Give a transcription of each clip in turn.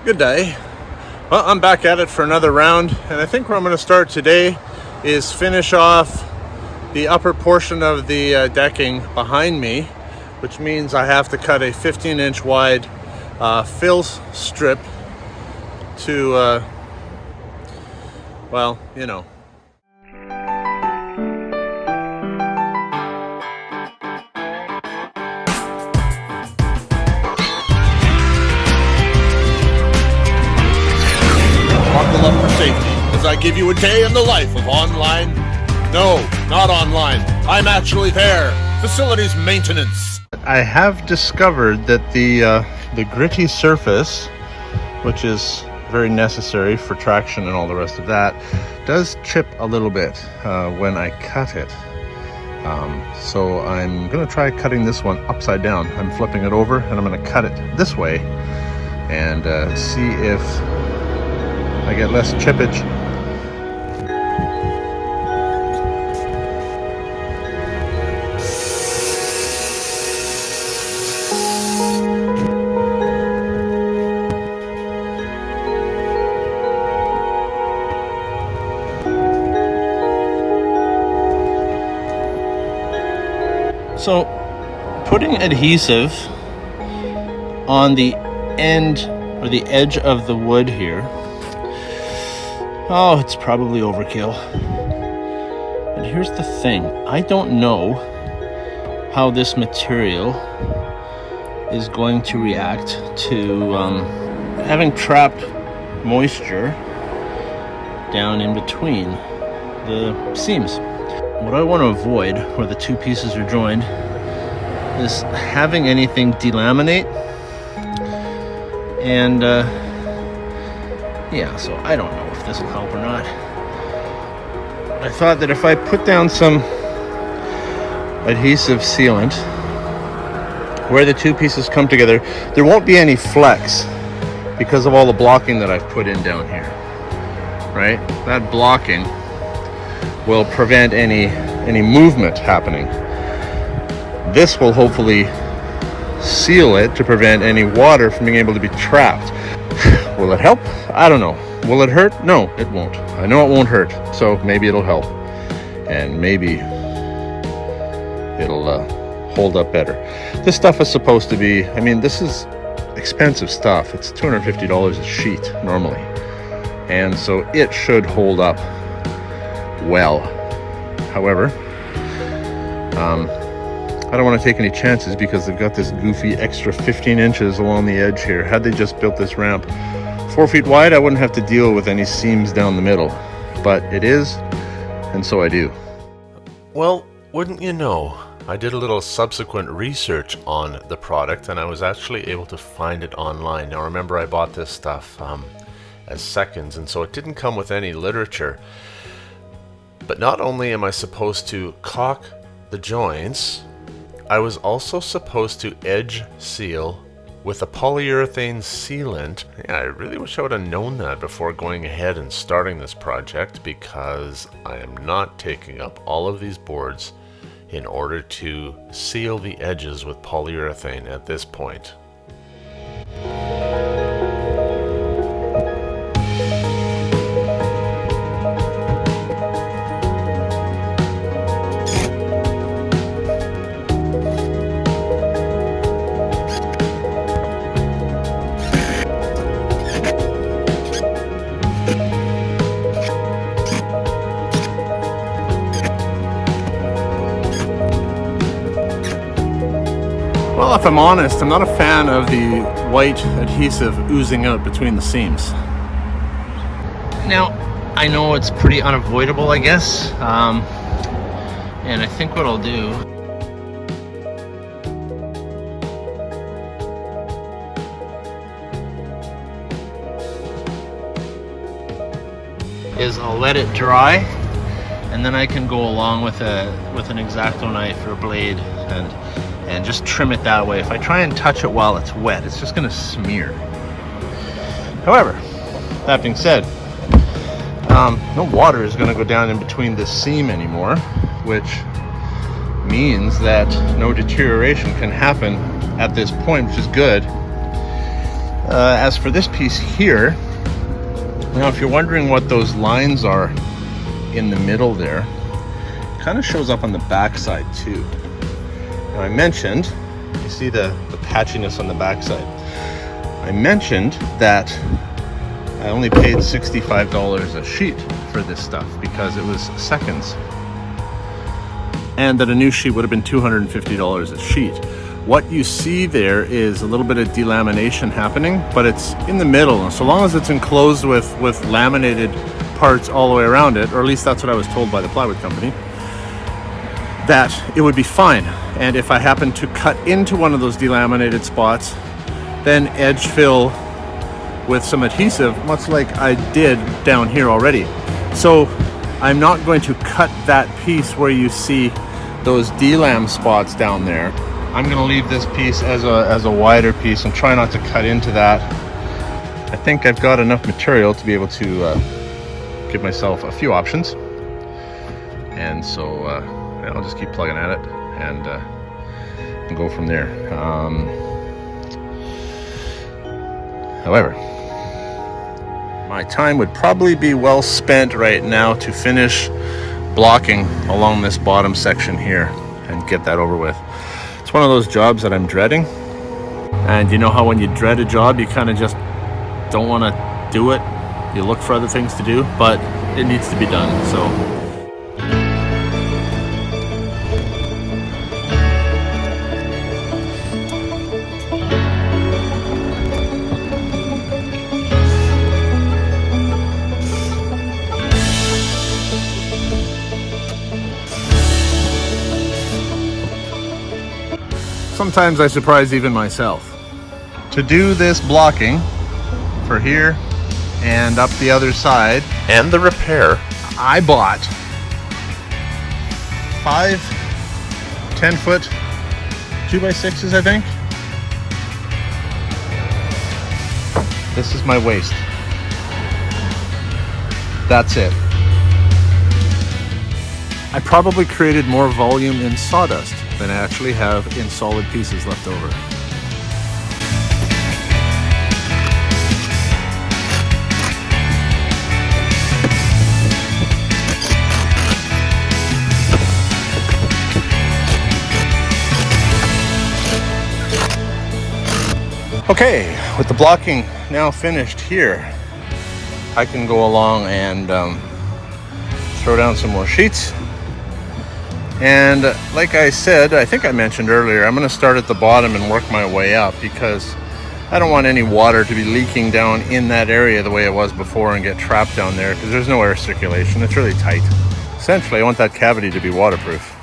Good day. Well, I'm back at it for another round, and I think where I'm going to start today is finish off the upper portion of the decking behind me, which means I have to cut a 15-inch wide fill strip to, well, you know. Buckle up for safety as I give you a day in the life of online. No, not online. I'm actually there. Facilities maintenance. I have discovered that the gritty surface, which is very necessary for traction and all the rest of that, does chip a little bit when I cut it. So I'm going to try cutting this one upside down. I'm flipping it over and I'm going to cut it this way and see if I get less chippage. So putting adhesive on the end or the edge of the wood here, oh, it's probably overkill. But here's the thing, I don't know how this material is going to react to having trapped moisture down in between the seams. What I want to avoid where the two pieces are joined is having anything delaminate, and yeah, so I don't know if this will help or not. I thought that if I put down some adhesive sealant where the two pieces come together, there won't be any flex because of all the blocking that I've put in down here, right? That blocking will prevent any movement happening. This will hopefully seal it to prevent any water from being able to be trapped. Will it help? I don't know. Will it hurt? No, it won't. I know it won't hurt, so maybe it'll help. And maybe it'll hold up better. This stuff is supposed to be, I mean, this is expensive stuff. It's $250 a sheet normally. And so it should hold up well. However, I don't want to take any chances because they've got this goofy extra 15 inches along the edge here. Had they just built this ramp 4 feet wide, I wouldn't have to deal with any seams down the middle. But it is, and so I do. Well, wouldn't you know, I did a little subsequent research on the product and I was actually able to find it online. Now remember, I bought this stuff as seconds, and so it didn't come with any literature. But not only am I supposed to caulk the joints, I was also supposed to edge seal with a polyurethane sealant. Yeah, I really wish I would have known that before going ahead and starting this project, because I am not taking up all of these boards in order to seal the edges with polyurethane at this point. Well, if I'm honest, I'm not a fan of the white adhesive oozing out between the seams. Now, I know it's pretty unavoidable, I guess, and I think what I'll do is I'll let it dry, and then I can go along with an X-Acto knife or blade and just trim it that way. If I try and touch it while it's wet, it's just going to smear. However, that being said, no water is going to go down in between this seam anymore, which means that no deterioration can happen at this point, which is good. As for this piece here, now if you're wondering what those lines are in the middle there, it kind of shows up on the back side too. Now I mentioned, you see the patchiness on the back side. I mentioned that I only paid $65 a sheet for this stuff because it was seconds. And that a new sheet would have been $250 a sheet. What you see there is a little bit of delamination happening, but it's in the middle. And so long as it's enclosed with laminated parts all the way around it, or at least that's what I was told by the plywood company, that it would be fine. And if I happen to cut into one of those delaminated spots, then edge fill with some adhesive, much like I did down here already. So I'm not going to cut that piece where you see those delam spots down there. I'm going to leave this piece as a wider piece and try not to cut into that. I think I've got enough material to be able to give myself a few options. And so I'll just keep plugging at it and go from there. However, my time would probably be well spent right now to finish blocking along this bottom section here and get that over with. It's one of those jobs that I'm dreading. And you know how when you dread a job, you kind of just don't want to do it. You look for other things to do, but it needs to be done. So sometimes I surprise even myself. To do this blocking for here and up the other side And the repair. I bought 5 10-foot 2x6s, I think. This is my waist. That's it. I probably created more volume in sawdust than I actually have in solid pieces left over. Okay, with the blocking now finished here, I can go along and throw down some more sheets. And like I said, I think I mentioned earlier, I'm going to start at the bottom and work my way up because I don't want any water to be leaking down in that area the way it was before and get trapped down there because there's no air circulation. It's really tight. Essentially, I want that cavity to be waterproof.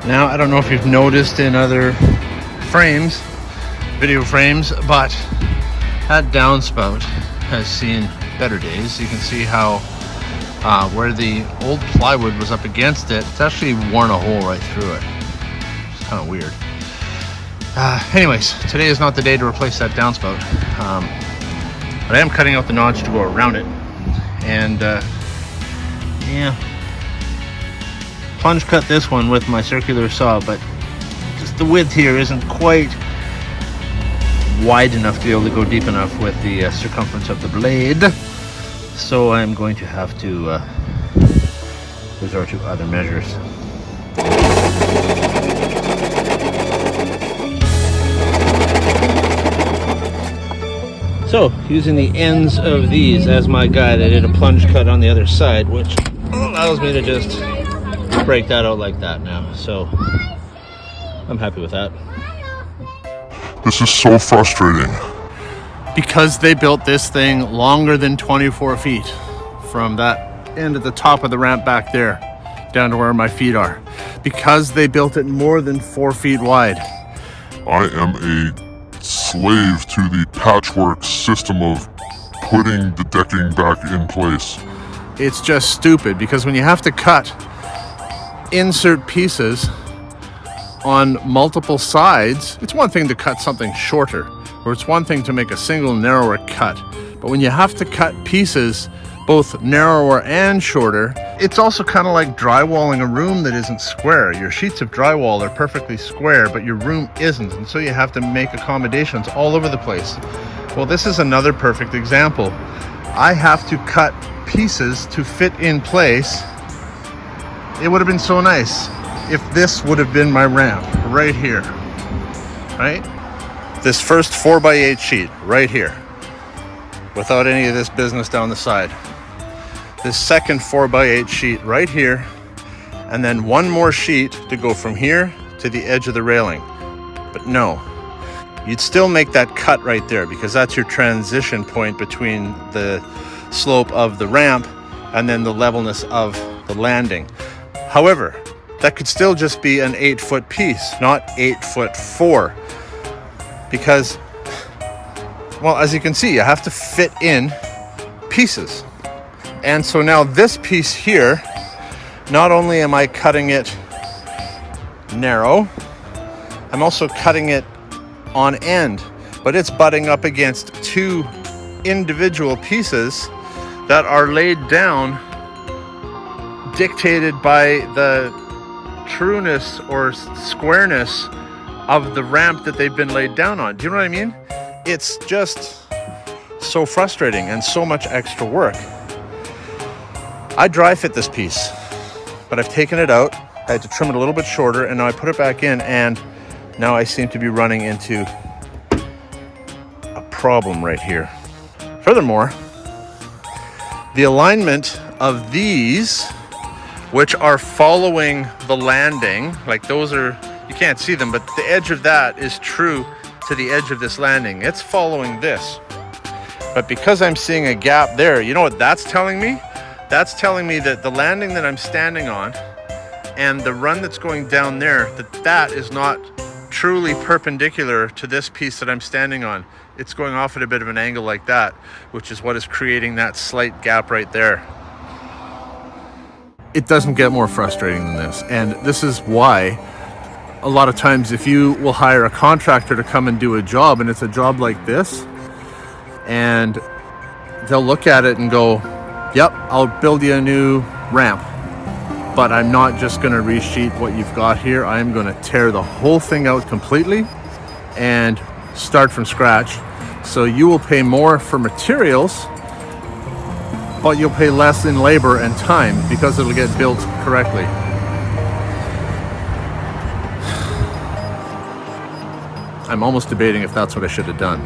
Now, I don't know if you've noticed in other frames, video frames, but that downspout has seen better days. You can see how where the old plywood was up against it, it's actually worn a hole right through it. It's kind of weird. Anyways, today is not the day to replace that downspout. But I am cutting out the notch to go around it. And yeah, plunge cut this one with my circular saw, but just the width here isn't quite wide enough to be able to go deep enough with the circumference of the blade. So I'm going to have to resort to other measures. So, using the ends of these as my guide, I did a plunge cut on the other side, which allows me to just break that out like that now. So, I'm happy with that. This is so frustrating. Because they built this thing longer than 24 feet from that end at the top of the ramp back there down to where my feet are. Because they built it more than 4 feet wide. I am a slave to the patchwork system of putting the decking back in place. It's just stupid because when you have to cut insert pieces on multiple sides, it's one thing to cut something shorter, or it's one thing to make a single narrower cut. But when you have to cut pieces both narrower and shorter. It's also kind of like drywalling a room that isn't square. Your sheets of drywall are perfectly square, but your room isn't, and so you have to make accommodations all over the place. Well, this is another perfect example. I have to cut pieces to fit in place. It would have been so nice if this would have been my ramp right here, right? This first 4x8 sheet right here, without any of this business down the side. This second 4x8 sheet right here, and then one more sheet to go from here to the edge of the railing. But no, you'd still make that cut right there because that's your transition point between the slope of the ramp and then the levelness of the landing. However, that could still just be an 8-foot piece, not 8'4", because, well, as you can see, you have to fit in pieces. And so now this piece here, not only am I cutting it narrow, I'm also cutting it on end, but it's butting up against two individual pieces that are laid down, dictated by the trueness or squareness of the ramp that they've been laid down on. Do you know what I mean? It's just so frustrating and so much extra work. I dry fit this piece, but I've taken it out. I had to trim it a little bit shorter, and now I put it back in, and now I seem to be running into a problem right here. Furthermore, the alignment of these, which are following the landing, like those are, you can't see them, but the edge of that is true to the edge of this landing. It's following this. But because I'm seeing a gap there, you know what that's telling me? That's telling me that the landing that I'm standing on and the run that's going down there, that is not truly perpendicular to this piece that I'm standing on. It's going off at a bit of an angle like that, which is what is creating that slight gap right there. It doesn't get more frustrating than this. And this is why a lot of times if you will hire a contractor to come and do a job, and it's a job like this, and they'll look at it and go, yep, I'll build you a new ramp, but I'm not just going to resheet what you've got here. I'm going to tear the whole thing out completely and start from scratch. So you will pay more for materials, but you'll pay less in labor and time because it'll get built correctly. I'm almost debating if that's what I should have done.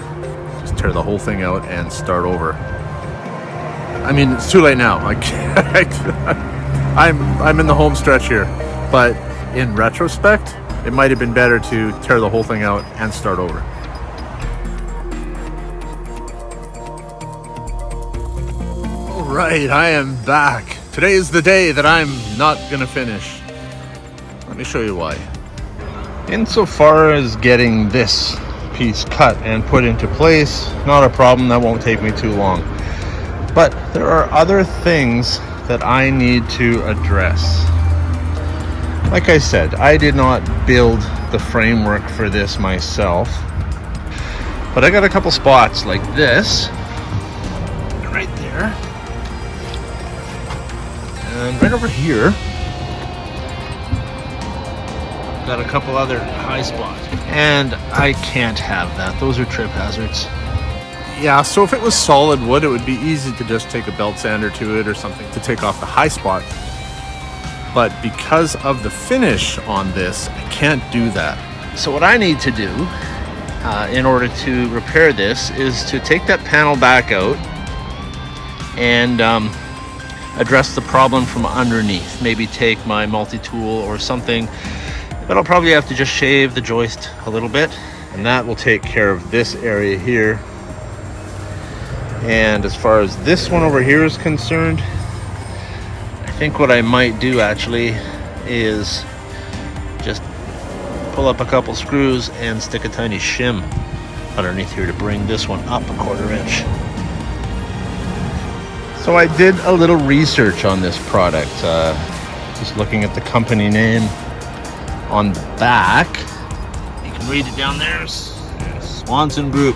Just tear the whole thing out and start over. I mean, it's too late now. I'm in the home stretch here, but in retrospect, it might have been better to tear the whole thing out and start over. All right, I am back. Today is the day that I'm not gonna finish. Let me show you why. Insofar as getting this piece cut and put into place, not a problem, that won't take me too long. But there are other things that I need to address. Like I said, I did not build the framework for this myself, but I got a couple spots like this, right there, and right over here, got a couple other high spots, and I can't have that. Those are trip hazards. Yeah, so if it was solid wood, it would be easy to just take a belt sander to it or something to take off the high spot. But because of the finish on this, I can't do that. So what I need to do in order to repair this is to take that panel back out and address the problem from underneath. Maybe take my multi-tool or something, but I'll probably have to just shave the joist a little bit, and that will take care of this area here. And as far as this one over here is concerned, I think what I might do actually is just pull up a couple screws and stick a tiny shim underneath here to bring this one up a 1/4 inch. So I did a little research on this product, just looking at the company name on the back. You can read it down there, Swanson Group.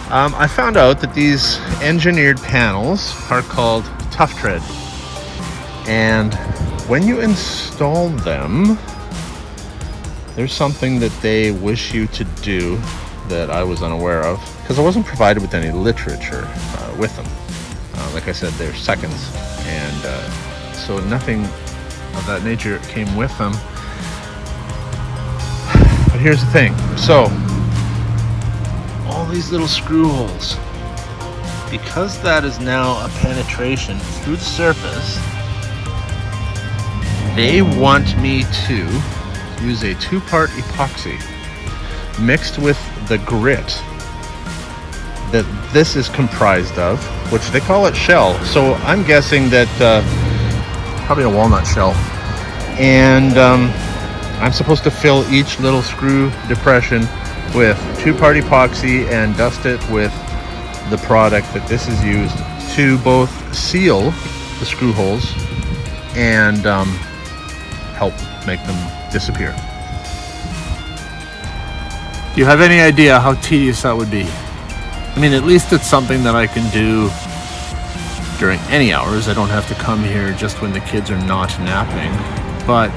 I found out that these engineered panels are called Tough Tread. And when you install them, there's something that they wish you to do that I was unaware of, because I wasn't provided with any literature with them. Like I said, they're seconds, and so nothing of that nature came with them. But here's the thing. So, all these little screw holes, because that is now a penetration through the surface, they want me to use a 2-part epoxy mixed with the grit that this is comprised of, which they call it shell. So I'm guessing that probably a walnut shell. And I'm supposed to fill each little screw depression with 2-part epoxy and dust it with the product that this is used to both seal the screw holes and help make them disappear. Do you have any idea how tedious that would be? I mean, at least it's something that I can do during any hours. I don't have to come here just when the kids are not napping. But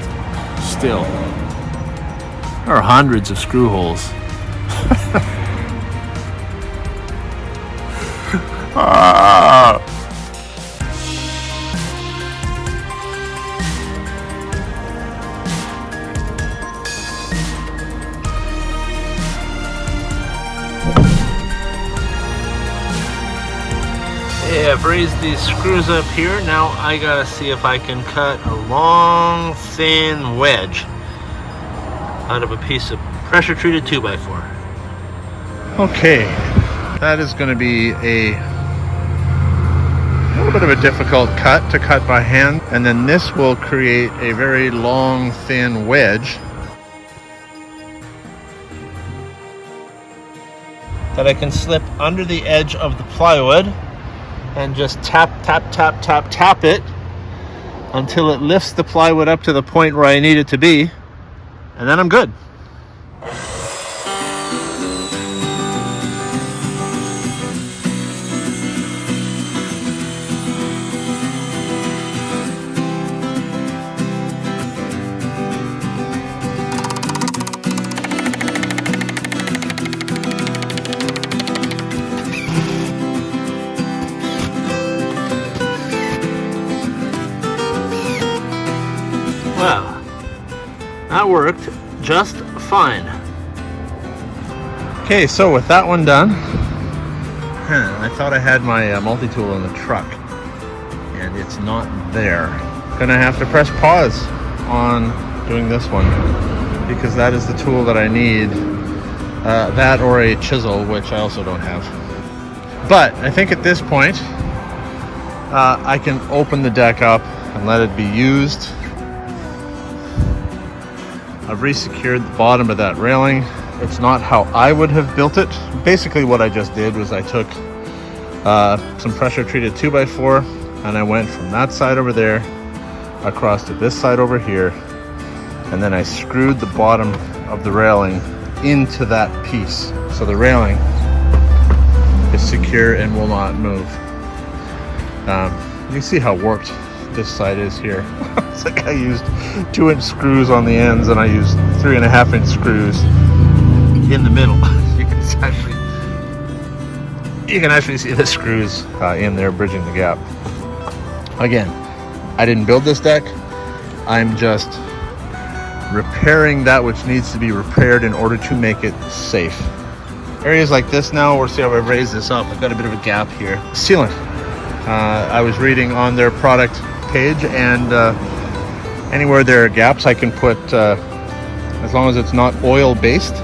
still, there are hundreds of screw holes. Ah! I've raised these screws up here. Now I gotta see if I can cut a long, thin wedge out of a piece of pressure treated 2x4. Okay, that is going to be a little bit of a difficult cut to cut by hand, and then this will create a very long, thin wedge that I can slip under the edge of the plywood and just tap it until it lifts the plywood up to the point where I need it to be, and then I'm good. Well, that worked just fine. Okay, so with that one done, I thought I had my multi-tool in the truck, and it's not there. Gonna have to press pause on doing this one, because that is the tool that I need. That or a chisel, which I also don't have. But I think at this point, I can open the deck up and let it be used. I've re-secured the bottom of that railing. It's not how I would have built it. Basically what I just did was I took some pressure treated 2x4 and I went from that side over there across to this side over here, and then I screwed the bottom of the railing into that piece. So the railing is secure and will not move. You can see how warped this side is here. It's like I used 2-inch screws on the ends and I used 3.5-inch screws in the middle. You can actually see the screws in there bridging the gap. Again, I didn't build this deck. I'm just repairing that which needs to be repaired in order to make it safe. Areas like this now, we'll see how I've raised this up. I've got a bit of a gap here. Sealant. I was reading on their product page, and anywhere there are gaps I can put, as long as it's not oil based,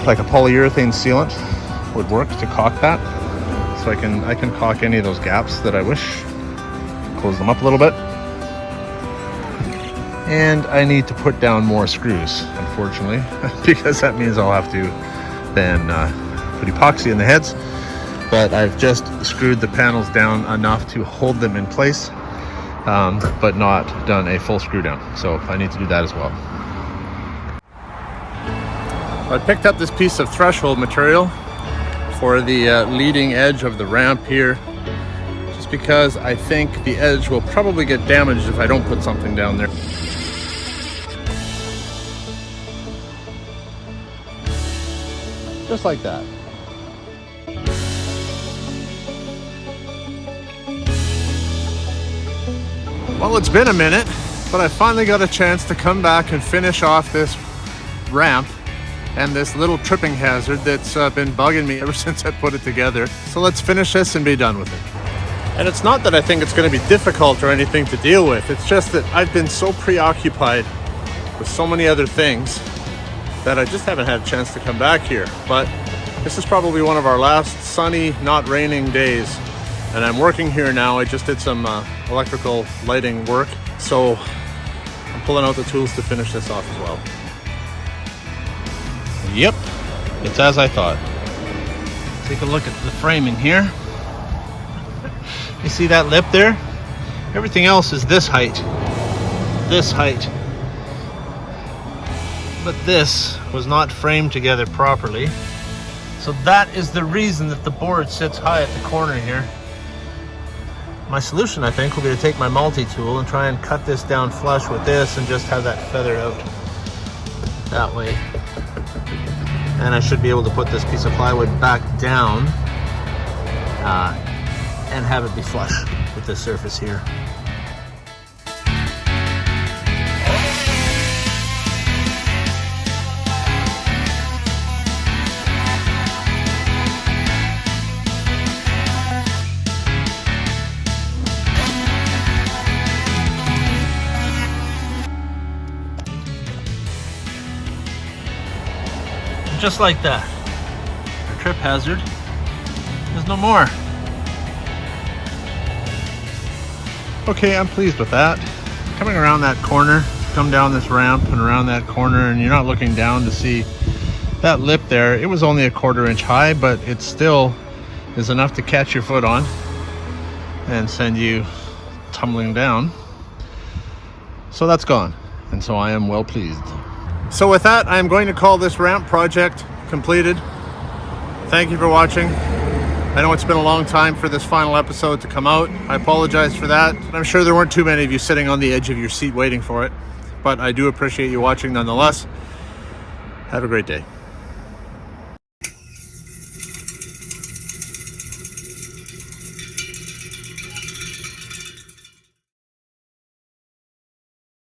like a polyurethane sealant would work to caulk that. So I can caulk any of those gaps that I wish, close them up a little bit. And I need to put down more screws, unfortunately, because that means I'll have to then put epoxy in the heads. But I've just screwed the panels down enough to hold them in place, but not done a full screw down. So I need to do that as well. I picked up this piece of threshold material for the leading edge of the ramp here, just because I think the edge will probably get damaged if I don't put something down there. Just like that. Well, it's been a minute, but I finally got a chance to come back and finish off this ramp and this little tripping hazard that's been bugging me ever since I put it together. So let's finish this and be done with it. And it's not that I think it's going to be difficult or anything to deal with. It's just that I've been so preoccupied with so many other things that I just haven't had a chance to come back here. But this is probably one of our last sunny, not raining days. And I'm working here now. I just did some electrical lighting work. So I'm pulling out the tools to finish this off as well. Yep, it's as I thought. Take a look at the framing here. You see that lip there? Everything else is this height. This height. But this was not framed together properly. So that is the reason that the board sits high at the corner here. My solution, I think, will be to take my multi-tool and try and cut this down flush with this and just have that feathered out that way. And I should be able to put this piece of plywood back down and have it be flush with this surface here. Just like that, our trip hazard is no more. Okay, I'm pleased with that. Coming around that corner, come down this ramp and around that corner, and you're not looking down to see that lip there. It was only a 1/4 inch high, but it still is enough to catch your foot on and send you tumbling down. So that's gone, and so I am well pleased. So with that, I'm going to call this ramp project completed. Thank you for watching. I know it's been a long time for this final episode to come out. I apologize for that. I'm sure there weren't too many of you sitting on the edge of your seat waiting for it, but I do appreciate you watching nonetheless. Have a great day.